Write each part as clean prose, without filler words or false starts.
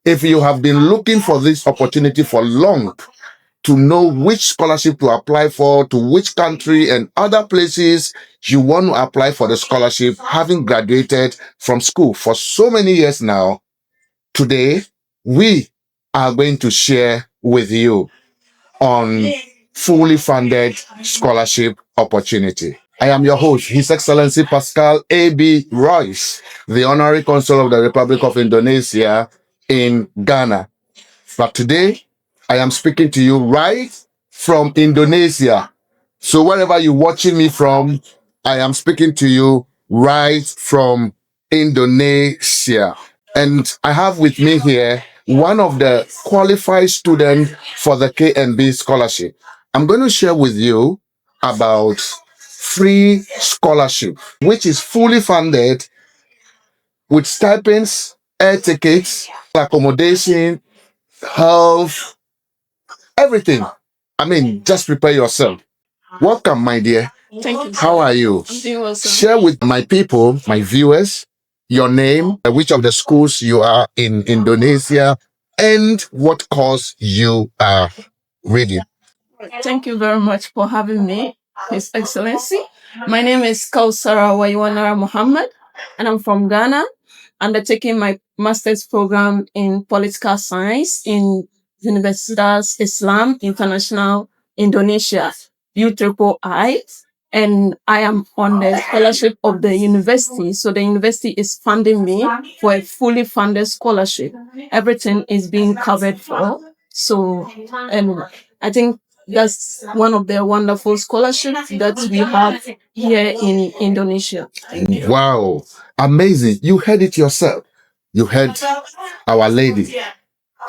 If you have been looking for this opportunity for long, to know which scholarship to apply for, to which country and other places you want to apply for the scholarship, having graduated from school for so many years now, today we are going to share with you on fully funded scholarship opportunity. I am your host, His Excellency Paskal A.B. Rois, the Honorary Consul of the Republic of Indonesia in Ghana. But today, I am speaking to you right from Indonesia. So wherever you're watching me from, I am speaking to you right from Indonesia. And I have with me here one of the qualified students for the KNB scholarship. I'm going to share with you about free scholarship, which is fully funded with stipends, air tickets, accommodation, health, everything. I mean, just prepare yourself. Welcome, my dear. Thank you. How are you? I'm doing well, sir. Share with my people, my viewers, your name, which of the schools you are in Indonesia, and what course you are reading. Thank you very much for having me, His Excellency. My name is Kausara Waiwanara Muhammad, and I'm from Ghana, undertaking my master's program in political science in Universitas Islam International Indonesia, UIII. And I am on the scholarship of the university. So the university is funding me for a fully funded scholarship. Everything is being covered for. So, and I think that's one of the wonderful scholarships that we have here in Indonesia. Wow, amazing. You heard it yourself. You heard our lady.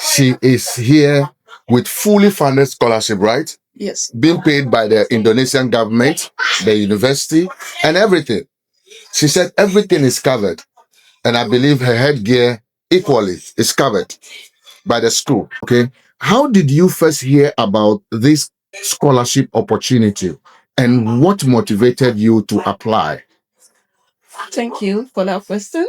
She is here with fully funded scholarship, right? Yes. Being paid by the Indonesian government, the university, and everything. She said everything is covered. And I believe her headgear equally is covered by the school. Okay. How did you first hear about this scholarship opportunity and what motivated you to apply? Thank you for that question.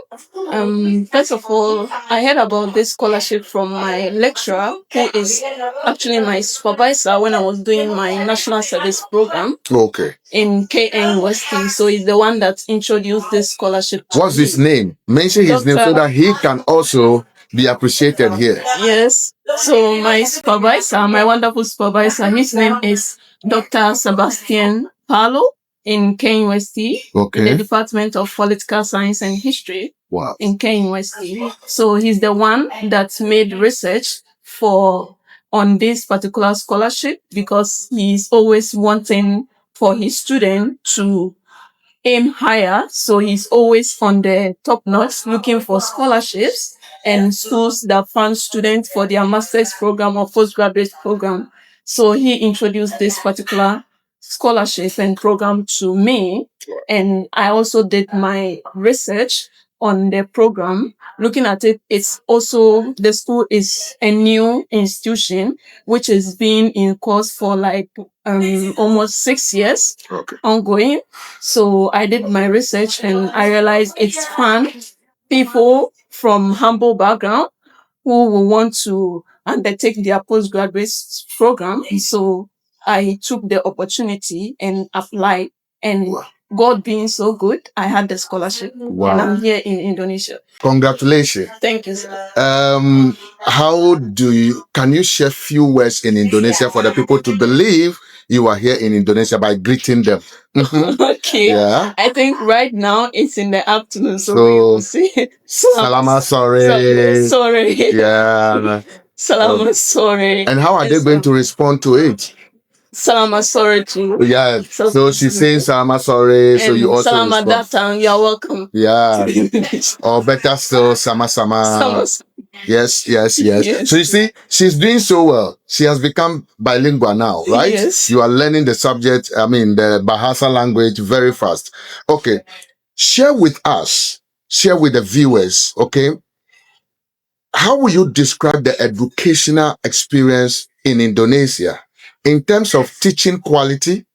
First of all, I heard about this scholarship from my lecturer, who is actually my supervisor when I was doing my national service program. Okay. In KN Westing. So he's the one that introduced this scholarship. What's his name? Mention his name so that he can also be appreciated here. Yes. So my supervisor, my wonderful supervisor, his name is Dr. Sebastian Paulo in KUST, Okay. in the Department of Political Science and History. Wow. In KUST. So he's the one that made research on this particular scholarship because he's always wanting for his student to aim higher. So he's always on the top notch looking for scholarships and schools that fund students for their master's program or postgraduate program. So he introduced this particular scholarship and program to me. And I also did my research on the program. Looking at it, it's also, the school is a new institution, which is being in course for like almost 6 years ongoing. So I did my research and I realized it's fun. People from humble background who will want to undertake their postgraduate program. So I took the opportunity and applied, and God being so good, I had the scholarship. Wow. And I'm here in Indonesia. Congratulations. Thank you, sir. Can you share few words in Indonesia for the people to believe you are here in Indonesia by greeting them? Okay. Yeah. I think right now it's in the afternoon, so we So, will see. Salama sorry. Sorry. Yeah. Salama sorry. And how are they going to respond to it? Salama sorry too. Yeah. So she's saying Salama sorry. So you also Salama respond. datang. You're welcome. Yeah. Or better still, Sama Sama. Yes. So you see, she's doing so well. She has become bilingual now, right? Yes. You are learning the subject, the Bahasa language very fast. Okay. Share with us, share with the viewers, okay? How will you describe the educational experience in Indonesia in terms of teaching quality,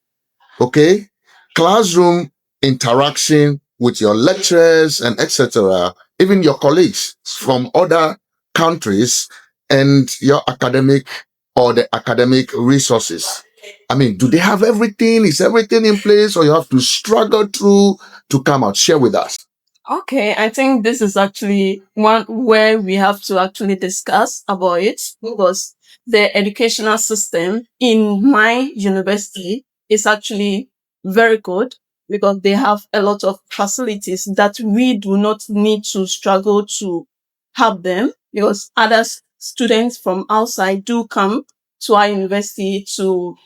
okay? Classroom interaction with your lecturers and etc., even your colleagues from other countries and your academic or the academic resources? I mean, do they have everything? Is everything in place, or you have to struggle through to come out? Share with us. Okay, I think this is actually one where we have to actually discuss about it, because the educational system in my university is actually very good, because they have a lot of facilities that we do not need to struggle to have them, because other students from outside do come to our university to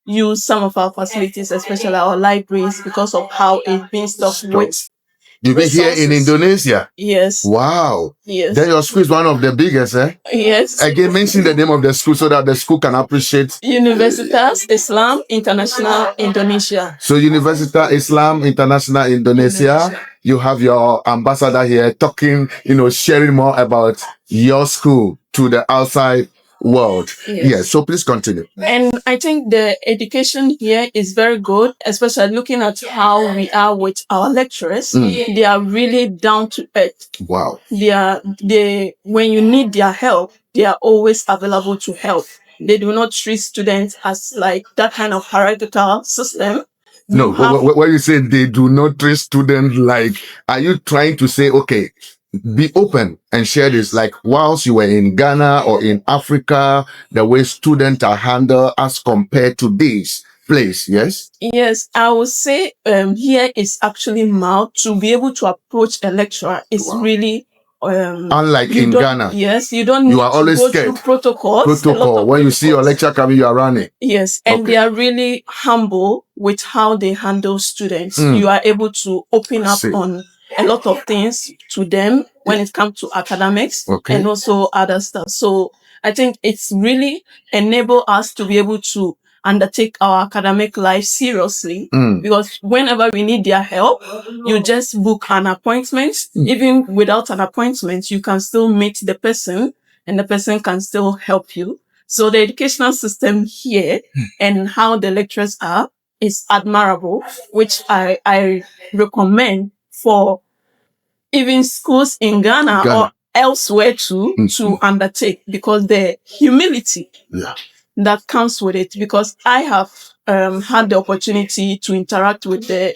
use some of our facilities, especially our libraries, because of how it's been stocked with You been here in resources. Indonesia? Yes. Wow. Yes. Then your school is one of the biggest, eh? Yes. Again, mention the name of the school so that the school can appreciate. Universitas Islam International Indonesia. So Universitas Islam International Indonesia, you have your ambassador here talking, sharing more about your school to the outside world. Yes. So please continue. And I think the education here is very good, especially looking at how we are with our lecturers. They are really down to earth. Wow. When you need their help, they are always available to help. They do not treat students as like that kind of hierarchical system. No, when you say they do not treat students like, are you trying to say, okay, be open and share this, like whilst you were in Ghana or in Africa, the way students are handled as compared to this place? Yes. Yes, I would say here is actually mild. To be able to approach a lecturer is really unlike in Ghana. Yes, you don't need You are always to go scared. through protocols. When you see your lecture coming, you are running. Yes, and they are really humble with how they handle students. You are able to open up on a lot of things to them when it comes to academics and also other stuff. So I think it's really enable us to be able to undertake our academic life seriously, because whenever we need their help, you just book an appointment. Even without an appointment, you can still meet the person and the person can still help you. So the educational system here and how the lecturers are is admirable, which I recommend for even schools in Ghana or elsewhere too, to undertake, because the humility that comes with it. Because I have had the opportunity to interact with the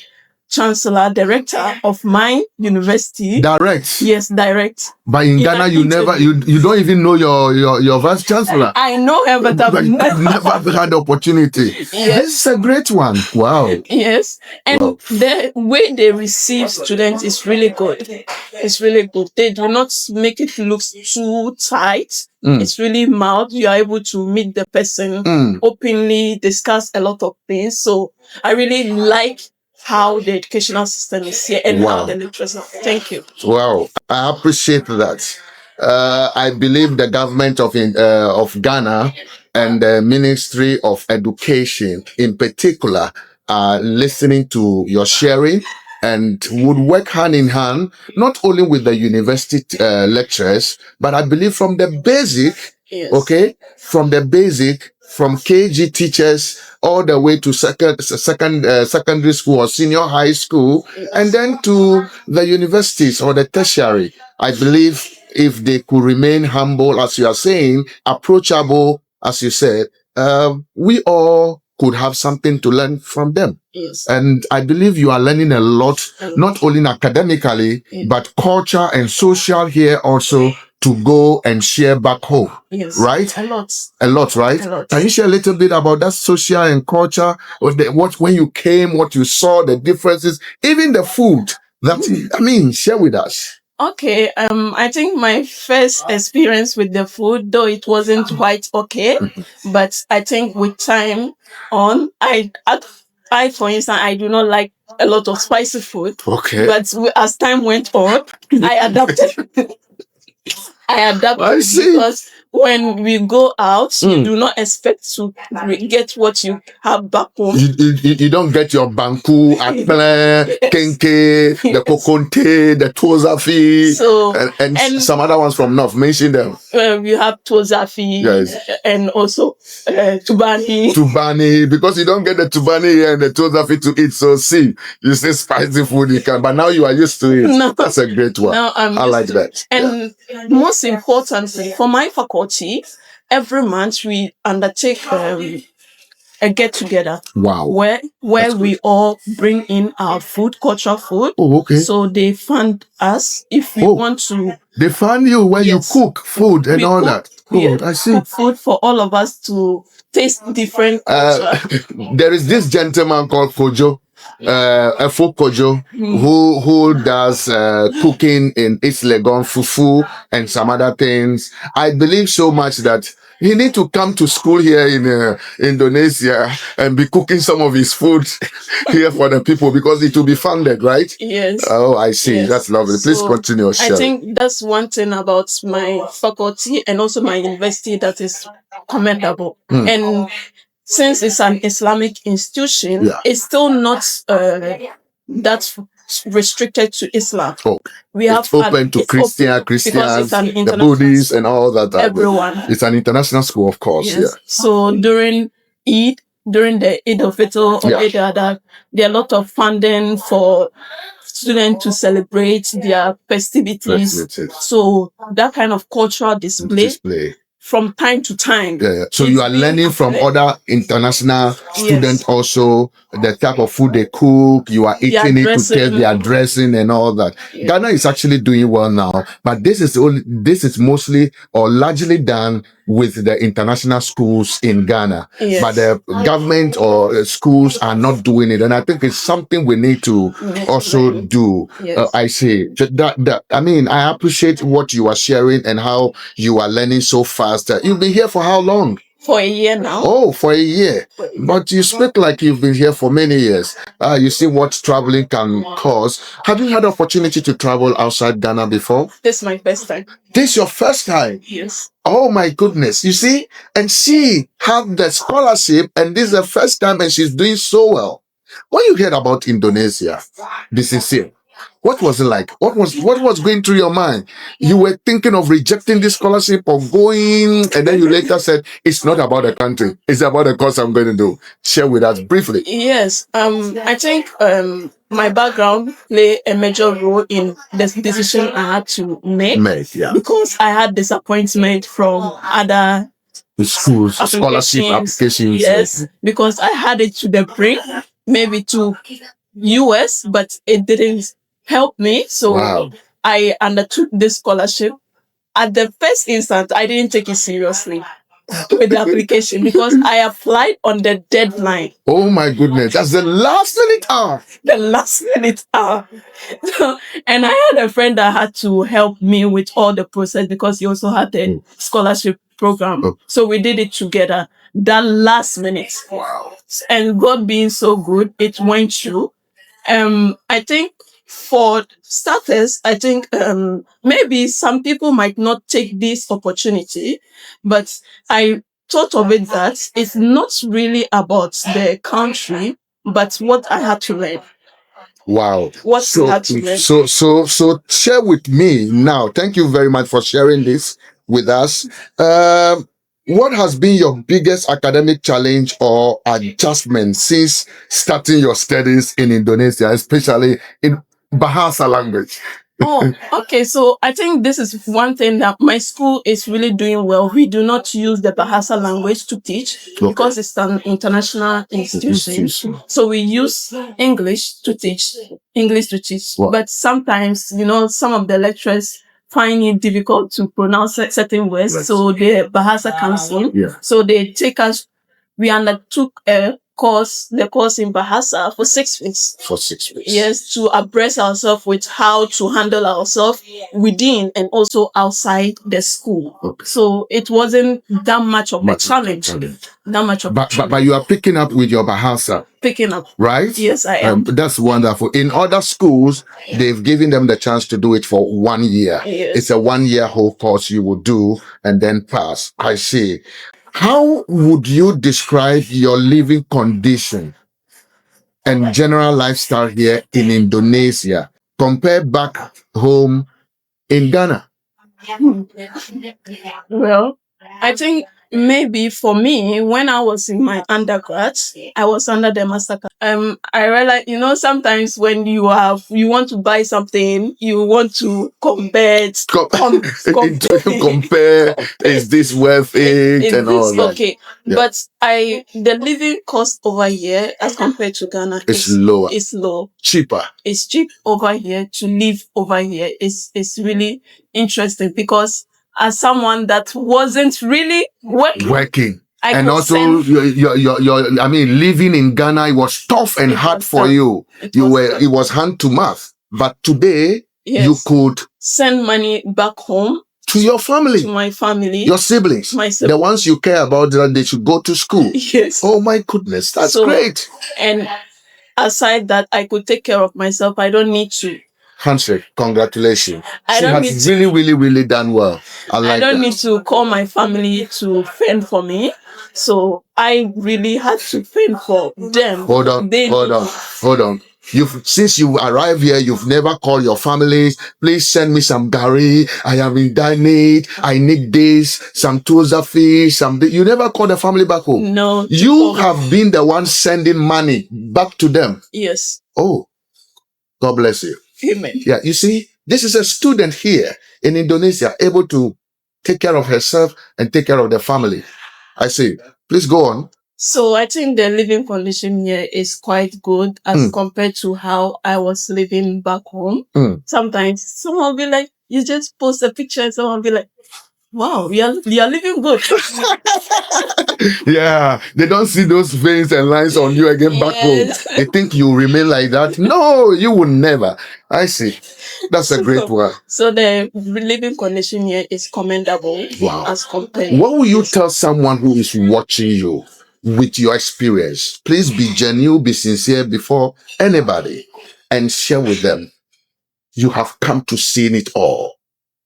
chancellor director of my university. Direct. Yes, direct. But in Ghana, you never, you don't even know your vice chancellor. I know her, but I've never had the opportunity. Yes. This is a great one. Wow. Yes. And the way they receive students is really good. It's really good. They do not make it look too tight. It's really mild. You are able to meet the person openly, discuss a lot of things. So I really like how the educational system is here and how the lecturers are. Thank you. Wow, I appreciate that. I believe the government of Ghana and the Ministry of Education in particular are listening to your sharing and would work hand in hand, not only with the university lecturers, but I believe from the basic, from the basic, from KG teachers all the way to secondary school or senior high school, and then to the universities or the tertiary. I believe if they could remain humble, as you are saying, approachable, as you said, we all could have something to learn from them. Yes. And I believe you are learning a lot, not only academically, but culture and social here also, to go and share back home. Yes. Right? A lot. A lot, right? A lot. Can you share a little bit about that social and culture? When you came, what you saw, the differences, even the food share with us. Okay, I think my first experience with the food, though it wasn't quite okay, but I think with time on, for instance, I do not like a lot of spicy food. Okay. But as time went on, I adapted. I adapted because when we go out, you do not expect to get what you have back home. You don't get your banku, akple, kenke, the kokonte, the tozafi, So and some other ones from North. Mention them. We have tozafi, and also tubani. Tubani, because you don't get the tubani here and the tozafi to eat. So see, you say spicy food you can, but now you are used to it. No, that's a great one. Now I like that. And most importantly, for my faculty, every month we undertake a get together. Wow. Where we all bring in our food, cultural food. Oh, okay. So they fund us if we want to. They fund you when you cook food and all that. Oh, I see. Cook food for all of us to taste different culture. There is this gentleman called Kojo. A folk Kojo who does cooking in Islegon, fufu and some other things. I believe so much that he need to come to school here in Indonesia and be cooking some of his food here for the people because it will be funded, right? Yes. Oh, I see. Yes. That's lovely. Please continue sharing. I think that's one thing about my faculty and also my university that is commendable. And since it's an Islamic institution, it's still not that restricted to Islam. We have open to Christians, the Buddhists, and all that. Everyone. It's an international school, of course. Yes. Yeah. So during Eid, during the Eid al-Fitr or Eid al-Adha, there are a lot of funding for students to celebrate their festivities. So that kind of cultural display. From time to time. So you are learning from other international students also, the type of food they cook, you are eating it to test their dressing and all that. Ghana is actually doing well now, but this is mostly or largely done with the international schools in Ghana. But the government or schools are not doing it. And I think it's something we need to also do. I say that I mean, I appreciate what you are sharing and how you are learning so fast. You've been here for how long? For a year now. Oh, for a year. But you speak like you've been here for many years. You see what traveling can cause. Have you had opportunity to travel outside Ghana before? This is my first time. This is your first time? Yes. Oh my goodness. You see? And she have the scholarship and this is the first time and she's doing so well. When you heard about Indonesia, be sincere. What was it like? What was going through your mind? You were thinking of rejecting this scholarship or going, and then you later said, it's not about the country. It's about the course I'm going to do. Share with us briefly. Yes. I think my background played a major role in the decision I had to make. Because I had disappointment from other schools, scholarship applications. Yes. Because I had it to the brink, maybe to US, but it didn't help me. So I undertook this scholarship. At the first instant, I didn't take it seriously with the application because I applied on the deadline. Oh my goodness. That's the last minute hour. The last minute hour. And I had a friend that had to help me with all the process because he also had the scholarship program. So we did it together that last minute. Wow. And God being so good, it went through. I think for starters, I think maybe some people might not take this opportunity, but I thought of it that it's not really about the country, but what I had to learn. Wow. What I had to learn. So share with me now. Thank you very much for sharing this with us. What has been your biggest academic challenge or adjustment since starting your studies in Indonesia, especially in Bahasa language? Oh, okay. So I think this is one thing that my school is really doing well. We do not use the Bahasa language to teach because it's an international institution. So we use English to teach. Wow. But sometimes, some of the lecturers find it difficult to pronounce certain words. So the Bahasa comes in. So they take us, we undertook a the course in Bahasa for 6 weeks. For 6 weeks. Yes, to abreast ourselves with how to handle ourselves within and also outside the school. Okay. So it wasn't that much of a challenge. That much of a challenge. But you are picking up with your Bahasa. Picking up. Right? Yes, I am. That's wonderful. In other schools, they've given them the chance to do it for 1 year. Yes. It's a 1 year whole course you will do and then pass. I see. How would you describe your living condition and general lifestyle here in Indonesia compared back home in Ghana? Well, I think maybe for me, when I was in my undergrad, I was under the master. I realized, sometimes when you want to buy something, you want to compare. Compare. Is this worth it? And all that. Okay, yeah. But the living cost over here as compared to Ghana is lower. It's low. Cheaper. It's cheap over here to live over here. It's really interesting because as someone that wasn't really working. And also, living in Ghana, it was tough and hard for you. It was hand to mouth. But today, you could send money back home to your family, to my family, your siblings, the ones you care about, that they should go to school. Yes. Oh my goodness, that's great. And aside that, I could take care of myself. I don't need to. Handshake, congratulations. She has really done well. I don't need to call my family to fend for me. So I really had to fend for them. Hold on. Since you arrived here, you've never called your families. Please send me some gari. I am in need. I need this, some toza fish, you never called the family back home. No. You have been the one sending money back to them. Yes. Oh, God bless you. Amen. Yeah, you see, this is a student here in Indonesia able to take care of herself and take care of the family. I see. Please go on. So I think the living condition here is quite good as compared to how I was living back home. Sometimes someone will be like, you just post a picture and someone will be like, wow, you're living good. Yeah, they don't see those veins and lines on you again back home. They think you remain like that. No, you will never. I see. That's a great one. So the living condition here is commendable. Wow. As compared. What will you tell someone who is watching you with your experience? Please be genuine, be sincere before anybody and share with them. You have come to see it all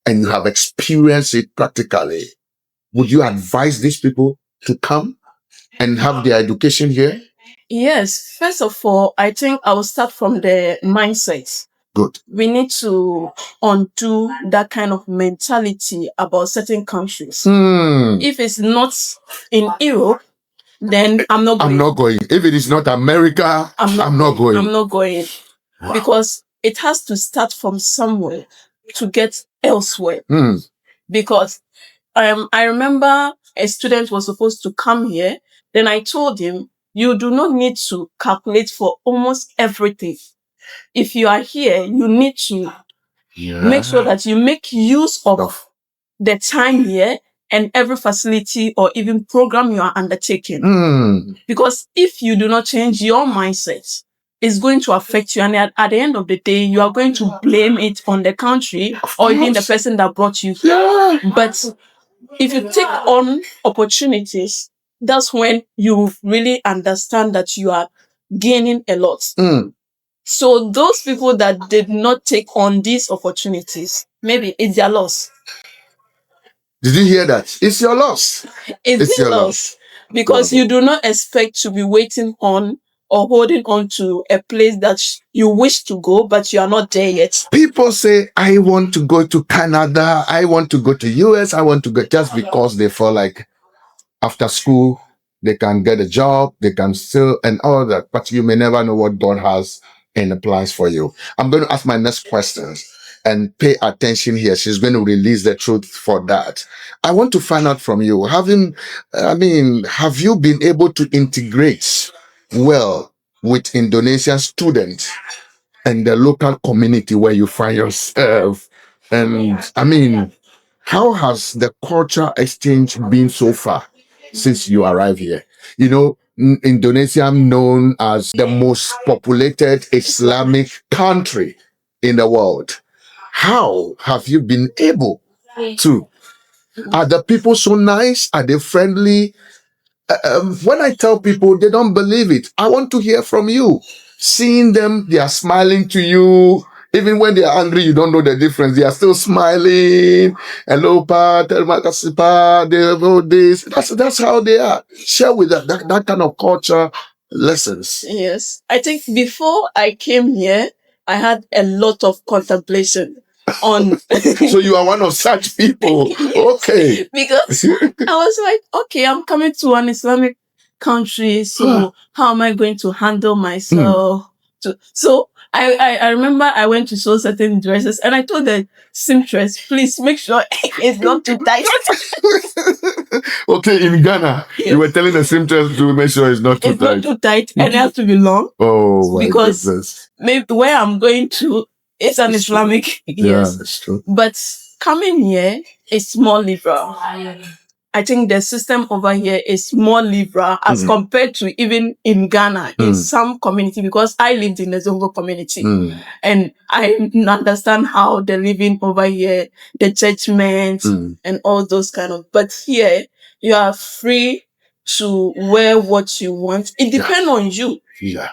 and you have experienced it practically. Would you advise these people to come and have their education here? Yes. First of all, I think I will start from the mindset. Good. We need to undo that kind of mentality about certain countries. If it's not in Europe, then I'm not going. If it is not America, I'm not going. I'm not going. Wow. Because it has to start from somewhere to get elsewhere. Because I remember a student was supposed to come here. Then I told him, you do not need to calculate for almost everything. If you are here, you need to make sure that you make use of the time here and every facility or even program you are undertaking. Because if you do not change your mindset, it's going to affect you. And at the end of the day, you are going to blame it on the country or even the person that brought you here. But if you take on opportunities, that's when you really understand that you are gaining a lot. So those people that did not take on these opportunities, maybe it's their loss. Did you hear that? It's your loss. It's your loss. Because you do not expect to be waiting on or holding on to a place that you wish to go, but you are not there yet. People say, I want to go to Canada. I want to go to US. I want to go just because they feel like after school, they can get a job, they can still, and all that. But you may never know what God has in the plans for you. I'm going to ask my next questions and pay attention here. She's going to release the truth for that. I want to find out from you, have you been able to integrate well with Indonesian students and the local community where you find yourself? And how has the culture exchange been so far since you arrived here? Indonesia known as the most populated Islamic country in the world. How have you been able to? Are the people so nice? Are they friendly? When I tell people, they don't believe it. I want to hear from you. Seeing them, they are smiling to you. Even when they are angry, you don't know the difference. They are still smiling. Hello, pa, tell my pa, they know this. That's how they are. Share with that kind of culture lessons. Yes. I think before I came here, I had a lot of contemplation on. So you are one of such people. Yes. Okay. Because I was like, okay, I'm coming to an Islamic country, so how am I going to handle myself? So I remember I went to show certain dresses and I told the seamstress, please make sure it's not too tight. Okay, in Ghana, you were telling the seamstress to make sure it's not too It's tight. not too tight and it has to be long. Oh my Because goodness. maybe where I'm going to, it's an Islamic. Yes. Yeah, that's true. But coming here, it's more liberal. I think the system over here is more liberal as compared to even in Ghana, in some community, because I lived in the Zongo community and I understand how the living over here, the judgments and all those kind of, but here you are free to wear what you want. It depends on you. Yeah.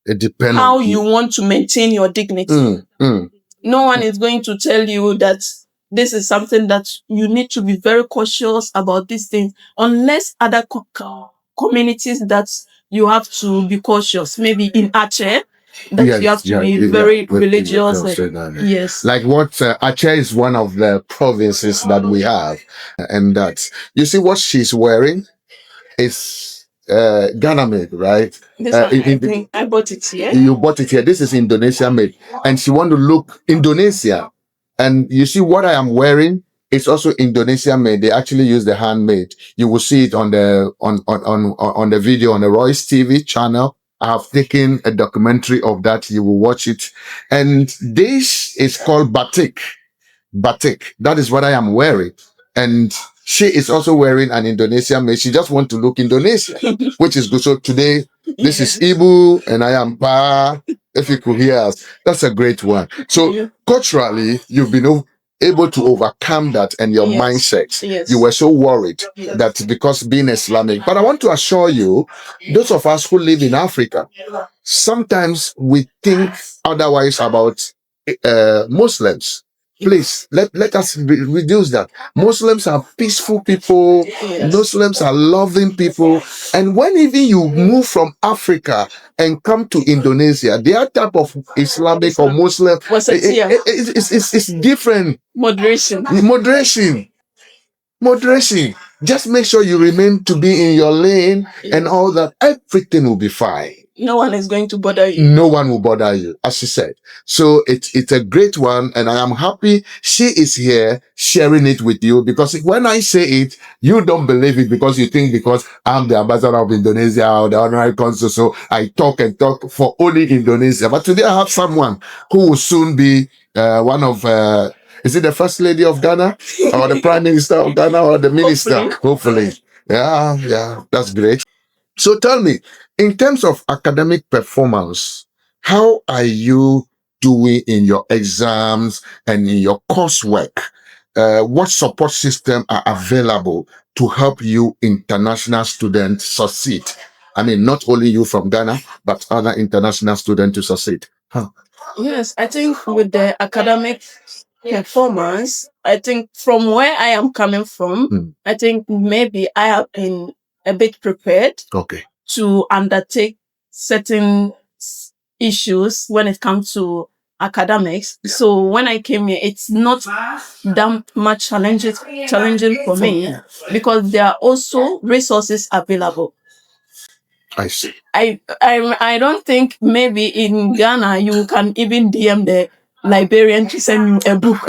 It depends How on you want to maintain your dignity. No one is going to tell you that this is something that you need to be very cautious about these things, unless other communities that you have to be cautious. Maybe in Aceh, that you have to be very religious. Yes. Like what Aceh is one of the provinces that we have, and that you see what she's wearing is Ghana made, right? This one, I think I bought it here. You bought it here. This is Indonesia made, and she want to look Indonesia. And you see what I am wearing. It's also Indonesia made. They actually use the handmade. You will see it on the on the video on the Rois TV channel. I have taken a documentary of that. You will watch it. And this is called batik. Batik. That is what I am wearing. And she is also wearing an Indonesian made. She just want to look Indonesian, which is good. So today, this is Ibu and I am Pa. If you could hear us, that's a great one. So culturally, you've been able to overcome that and your mindset. You were so worried that because being Islamic. But I want to assure you, those of us who live in Africa, sometimes we think otherwise about Muslims. Please let us reduce that. Muslims are peaceful people. Muslims are loving people. And when even you move from Africa and come to Indonesia, their type of Islamic or Muslim it's different. Moderation. Just make sure you remain to be in your lane and all that. Everything will be fine. No one is going to bother you. No one will bother you, as she said. So it's a great one, and I am happy she is here sharing it with you, because when I say it, you don't believe it because you think because I'm the ambassador of Indonesia or the honorary consul, so I talk and talk for only Indonesia. But today I have someone who will soon be one of is it the first lady of Ghana or the prime minister of Ghana or the minister? Hopefully. Yeah, that's great. So tell me, in terms of academic performance, how are you doing in your exams and in your coursework? What support system are available to help you international students succeed? I mean, not only you from Ghana, but other international students to succeed. Yes, I think with the academic performance, I think from where I am coming from, I think maybe I have been a bit prepared to undertake certain issues when it comes to academics. So when I came here, it's not that much challenging for me because there are also resources available. I see. I don't think maybe in Ghana you can even DM the librarian to send you a book.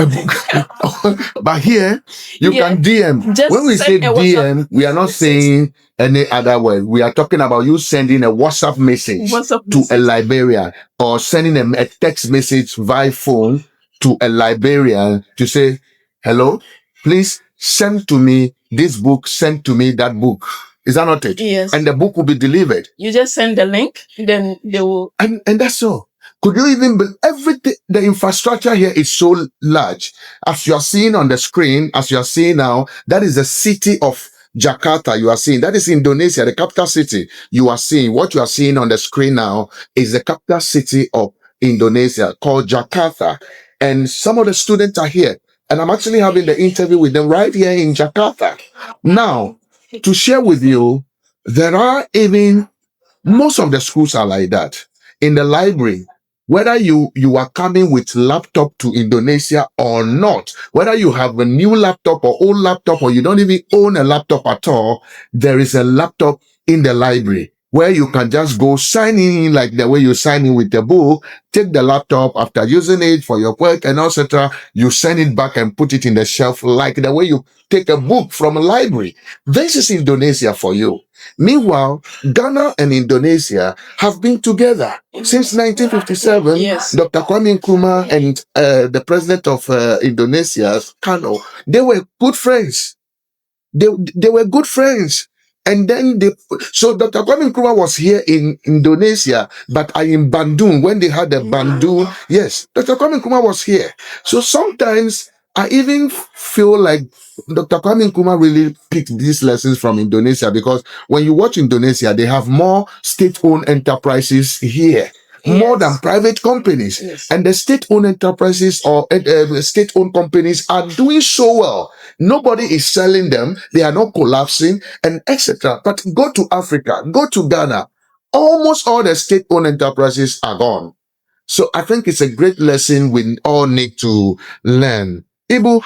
But here you can DM. When we say DM, we are not saying any other word. We are talking about you sending a WhatsApp message to a librarian, or sending a text message via phone to a librarian to say, hello, please send to me this book, send to me that book. Is that not it? Yes. And the book will be delivered. You just send the link, then they will. And that's all. Could you even everything? The infrastructure here is so large. As you are seeing on the screen, as you are seeing now, that is the city of Jakarta. You are seeing that is Indonesia, the capital city. You are seeing what you are seeing on the screen now is the capital city of Indonesia called Jakarta. And some of the students are here. And I'm actually having the interview with them right here in Jakarta. Now, to share with you, there are even most of the schools are like that. In the library, whether you are coming with laptop to Indonesia or not, whether you have a new laptop or old laptop or you don't even own a laptop at all, there is a laptop in the library where you can just go sign in like the way you sign in with the book, take the laptop after using it for your work and etc. You send it back and put it in the shelf like the way you take a book from a library. This is Indonesia for you. Meanwhile, Ghana and Indonesia have been together since 1957. Yes. Dr. Kwame Nkrumah and the president of Indonesia, Kano, they were good friends. They were good friends. And then so Dr. Kwame Nkrumah was here in Indonesia, but in Bandung, when they had the Bandung, yes, Dr. Kwame Nkrumah was here. So sometimes I even feel like Dr. Kwame Nkrumah really picked these lessons from Indonesia, because when you watch Indonesia, they have more state-owned enterprises here. More than private companies. Yes. And the state-owned enterprises or state-owned companies are doing so well. Nobody is selling them. They are not collapsing and etc. But go to Africa, go to Ghana. Almost all the state-owned enterprises are gone. So I think it's a great lesson we all need to learn. Ibu,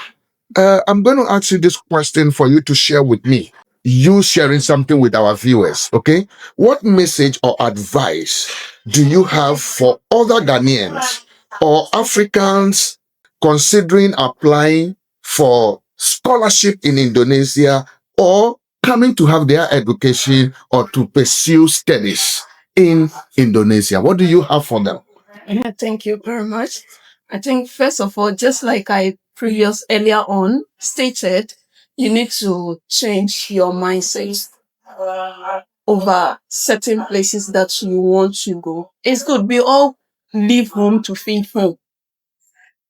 I'm going to ask you this question for you to share with me. You sharing something with our viewers, okay? What message or advice do you have for other Ghanaians or Africans considering applying for scholarship in Indonesia or coming to have their education or to pursue studies in Indonesia? What do you have for them? Yeah, thank you very much. I think first of all, just like I earlier on stated, you need to change your mindset over certain places that you want to go. It's good. We all leave home to feed home,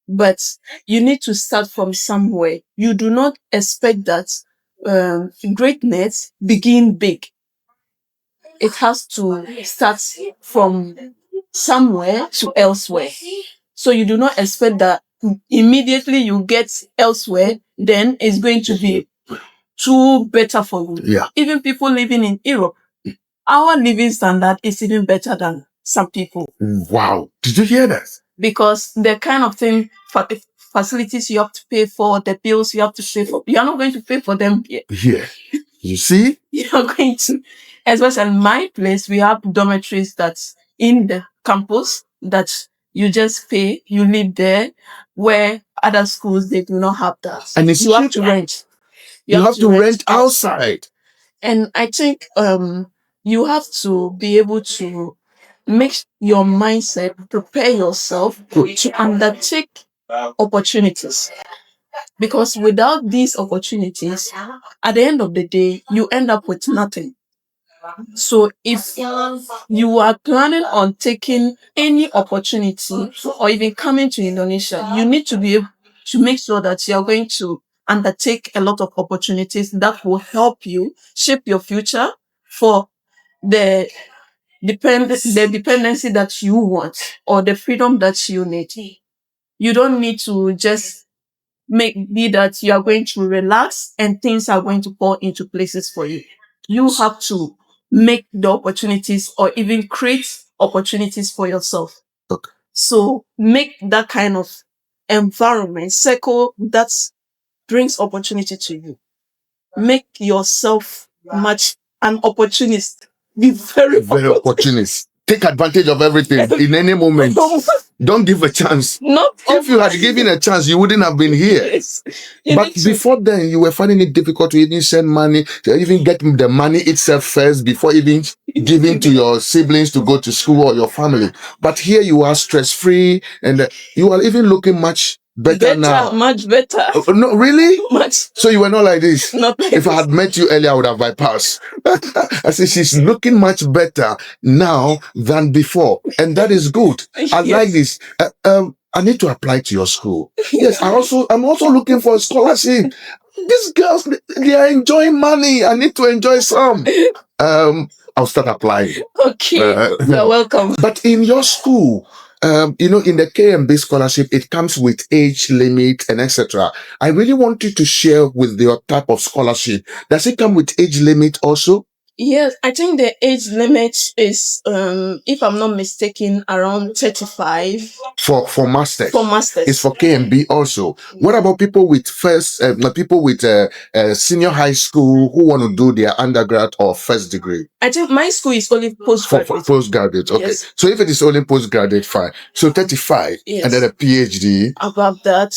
but you need to start from somewhere. You do not expect that greatness begin big. It has to start from somewhere to elsewhere. So you do not expect that immediately you get elsewhere, then it's going to be too better for you. Yeah. Even people living in Europe, our living standard is even better than some people. Wow. Did you hear that? Because the kind of thing, facilities you have to pay for, the bills you have to pay for, you are not going to pay for them here. Yeah. You see? You're going to, especially in my place, we have dormitories that's in the campus that you just pay, you live there, where other schools, they do not have that. And it's you have to rent. You have to rent outside. And I think you have to be able to make your mindset, prepare yourself to undertake opportunities. Because without these opportunities, at the end of the day, you end up with nothing. So if you are planning on taking any opportunity or even coming to Indonesia, you need to be able to make sure that you are going to undertake a lot of opportunities that will help you shape your future for the dependency that you want or the freedom that you need. You don't need to just be that you are going to relax and things are going to fall into places for you. You have to make the opportunities or even create opportunities for yourself. Okay. So make that kind of environment, circle that brings opportunity to you. Make yourself much an opportunist. Be very opportunist. Take advantage of everything in any moment. Don't give a chance. If you had given a chance, you wouldn't have been here. Yes. But before then, you were finding it difficult to even send money, to even get the money itself first before even giving to your siblings to go to school or your family. But here you are stress-free and you are even looking much Better now. Much better. No, really? Much. So you were not like this? Not like If I had met you earlier, I would have bypassed. I said, she's looking much better now than before. And that is good. I like this. I need to apply to your school. Yes, I'm also looking for a scholarship. These girls, they are enjoying money. I need to enjoy some. I'll start applying. Okay, you're welcome. But in your school, in the KMB scholarship, it comes with age limit and etc. I really want you to share with your type of scholarship. Does it come with age limit also? Yes, I think the age limit is, if I'm not mistaken, around 35. For masters. For masters. It's for KMB also. What about people with senior high school who want to do their undergrad or first degree? I think my school is only postgraduate. For postgraduate, okay. Yes. So if it is only postgraduate, fine. So 35, Yes. and then a PhD. Above that,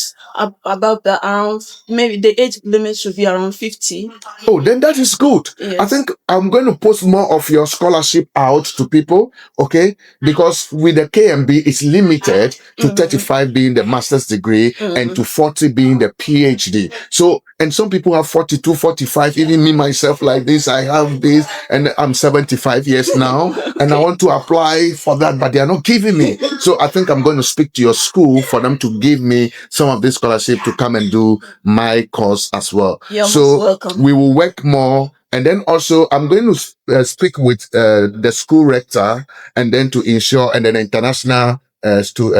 around, maybe the age limit should be around 50. Oh, then that is good. Yes. I think I'm going to post more of your scholarship out to people, okay? Because with the KMB, it's limited to 35 being the master's degree and to 40 being the PhD. So, and some people have 42, 45, even me myself like this, I have this, and I'm 75 years now, and I want to apply for that, but they are not giving me. So I think I'm going to speak to your school for them to give me some of this scholarship to come and do my course as well. You're most So welcome. we will work more. And then also, I'm going to speak with the school rector, and then to ensure, and then international person.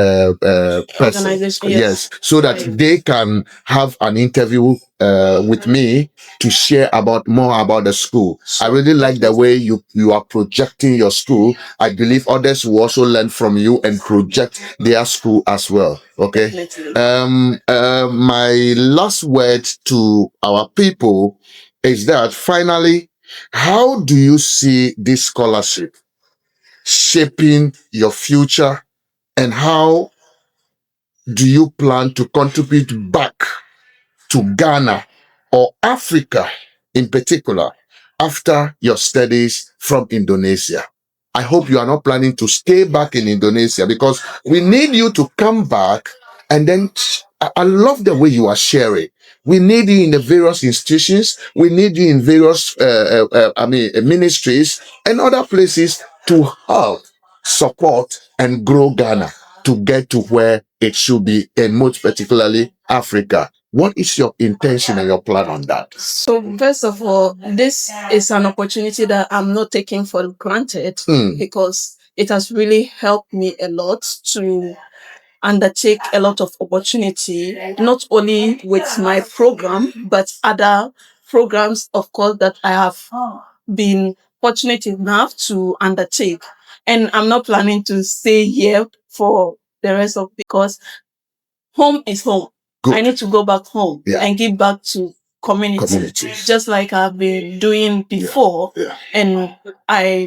Organization, yes. So that they can have an interview with me to share more about the school. I really like the way you are projecting your school. I believe others will also learn from you and project their school as well. Okay. Definitely. My last word to our people is that finally, how do you see this scholarship shaping your future, and how do you plan to contribute back to Ghana or Africa in particular after your studies from Indonesia? I hope you are not planning to stay back in Indonesia, because we need you to come back. And then I love the way you are sharing. We need you in the various institutions. We need you in various, ministries and other places to help, support, and grow Ghana to get to where it should be, and most particularly Africa. What is your intention and your plan on that? So first of all, this is an opportunity that I'm not taking for granted, because it has really helped me a lot to undertake a lot of opportunity, not only with my program, but other programs, of course, that I have been fortunate enough to undertake. And I'm not planning to stay here for the rest of, because home is home. Good. I need to go back home and give back to community, just like I've been doing before. And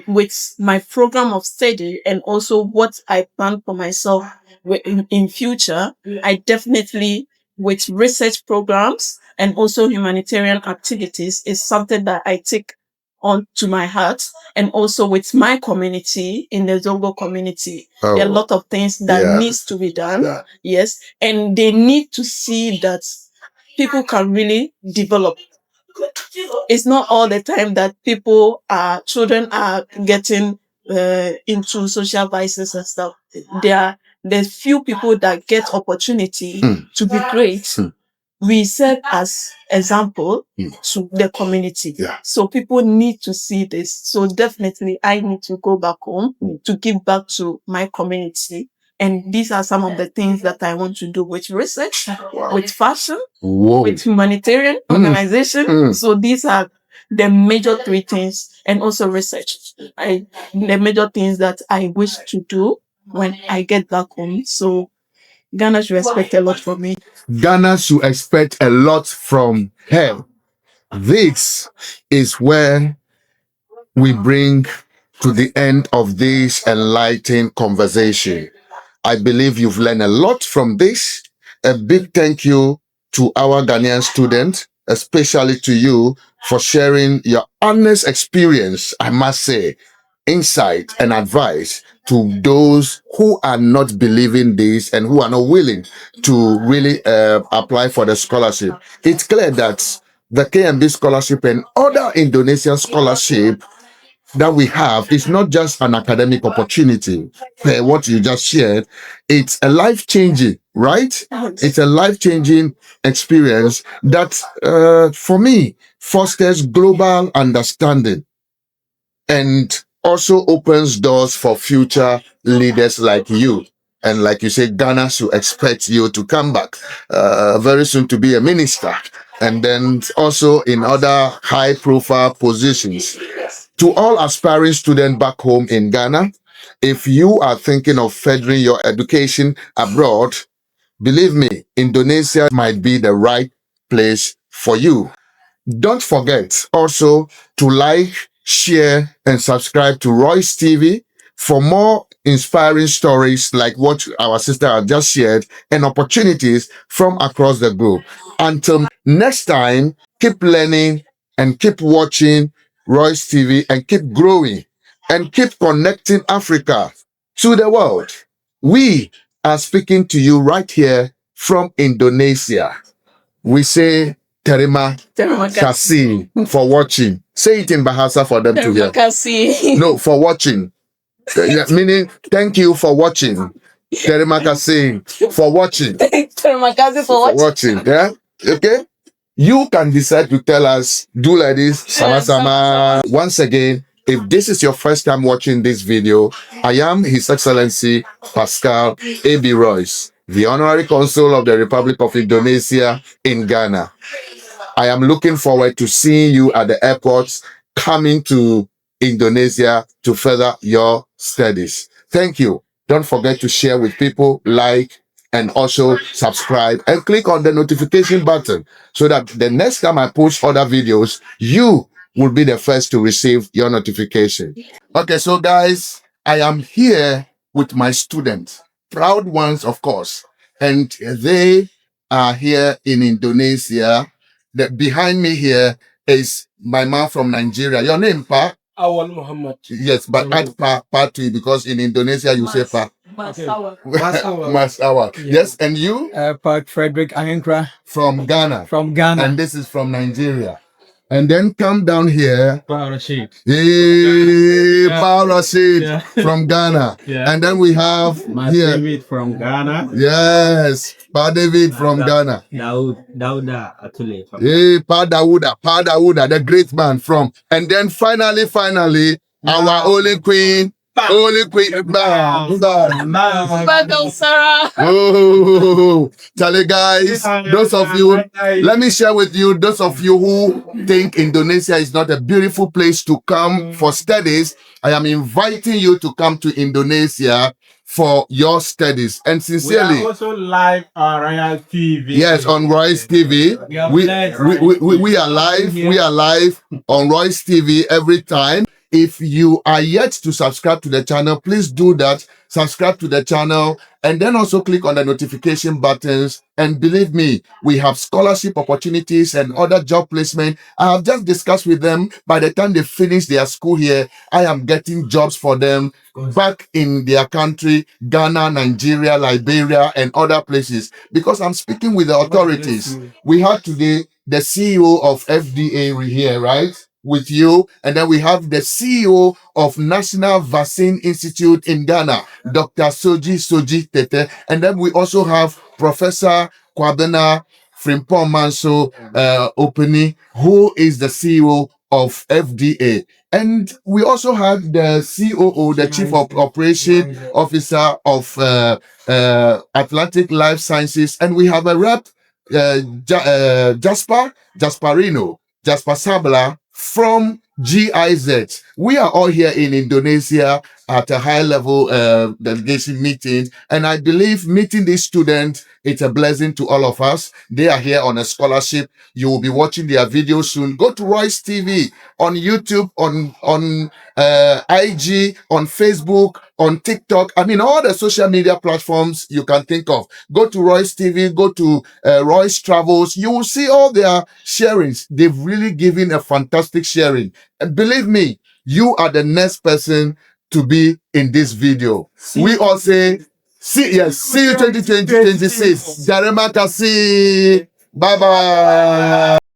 with my program of study and also what I plan for myself in future, I definitely, with research programs and also humanitarian activities, is something that I take on to my heart. And also with my community, in the Zongo community, there are a lot of things that needs to be done. Yes. And they need to see that people can really develop. It's not all the time that children are getting into social vices and stuff. There's few people that get opportunity to be great. We serve as example to the community. So people need to see this. So definitely I need to go back home to give back to my community. And these are some of the things that I want to do with research, with fashion, with humanitarian organization. So these are the major three things, and also research. The major things that I wish to do when I get back home. So Ghana should expect a lot from me. Ghana should expect a lot from her. This is where we bring to the end of this enlightening conversation. I believe you've learned a lot from this. A big thank you to our Ghanaian students, especially to you, for sharing your honest experience, I must say, insight and advice to those who are not believing this and who are not willing to really apply for the scholarship. It's clear that the KMB scholarship and other Indonesian scholarship that we have is not just an academic opportunity, what you just shared. It's a life-changing, right? It's a life-changing experience that, for me, fosters global understanding and also opens doors for future leaders like you. And like you say, Ghana should expect you to come back very soon to be a minister, and then also in other high-profile positions. To all aspiring students back home in Ghana, if you are thinking of furthering your education abroad, believe me, Indonesia might be the right place for you. Don't forget also to like, share, and subscribe to Roy's TV for more inspiring stories like what our sister has just shared and opportunities from across the globe. Until next time, keep learning and keep watching Roy's TV and keep growing and keep connecting Africa to the world. We are speaking to you right here from Indonesia. We say terima kasih for watching. Say it in Bahasa for them to hear. Terima kasih. No, for watching. Yeah, meaning thank you for watching. Terima kasih for watching. Terima kasih for For watching. Yeah? Okay? You can decide to tell us, do like this, sama-sama. Once again, if this is your first time watching this video, I am His Excellency Paskal A.B. Rois, the Honorary Consul of the Republic of Indonesia in Ghana. I am looking forward to seeing you at the airports coming to Indonesia to further your studies. Thank you. Don't forget to share with people, like, and also subscribe and click on the notification button so that the next time I post other videos, you will be the first to receive your notification. Okay, so guys, I am here with my students, proud ones, of course, and they are here in Indonesia. Behind me here is my man from Nigeria. Your name, Pa? Awal Muhammad. Yes, but add Pa to it because in Indonesia you say Pa. Masawa. Masawa. Yes, and you? Park Frederick Ahenkra From Ghana. from Ghana. And this is from Nigeria. And then come down here. Rashid. Hey, Pa Rashid Yeah. from Ghana. Yeah. And then we have here. David from Ghana. Yes, Pa David from Ghana. Dauda Atule from Hey, Pa Dawuda, the great man from. And then finally, our only queen, bam. Paskal Sarah. Oh, Charlie guys, those of you, let me share with you, those of you who think Indonesia is not a beautiful place to come for studies, I am inviting you to come to Indonesia for your studies. And sincerely, We are also live on Royal TV. yes, on Roy's TV. We are live. We are live on Roy's TV every time. If you are yet to subscribe to the channel, please do that. Subscribe to the channel and then also click on the notification buttons. And believe me, we have scholarship opportunities and other job placement. I have just discussed with them. By the time they finish their school here, I am getting jobs for them back in their country, Ghana, Nigeria, Liberia, and other places. Because I'm speaking with the authorities. We have today the CEO of FDA here, right? With you, and then we have the CEO of National Vaccine Institute in Ghana, Dr. Soji Tete, and then we also have Professor Kwabena Frimpong Manso Openi, who is the CEO of FDA. And we also have the COO, the Chief of Operation Officer of Atlantic Life Sciences, and we have a rep, Jasper Sabla from GIZ. We are all here in Indonesia at a high level delegation meeting, and I believe meeting these students, it's a blessing to all of us. They are here on a scholarship. You will be watching their videos soon. Go to Roy's TV on YouTube, on IG, on Facebook, on TikTok. I mean, all the social media platforms you can think of. Go to Roy's TV, go to Roy's Travels. You will see all their sharings. They've really given a fantastic sharing. And believe me, you are the next person to be in this video. We all say, see you 2026. Jarema Kasi. Bye bye.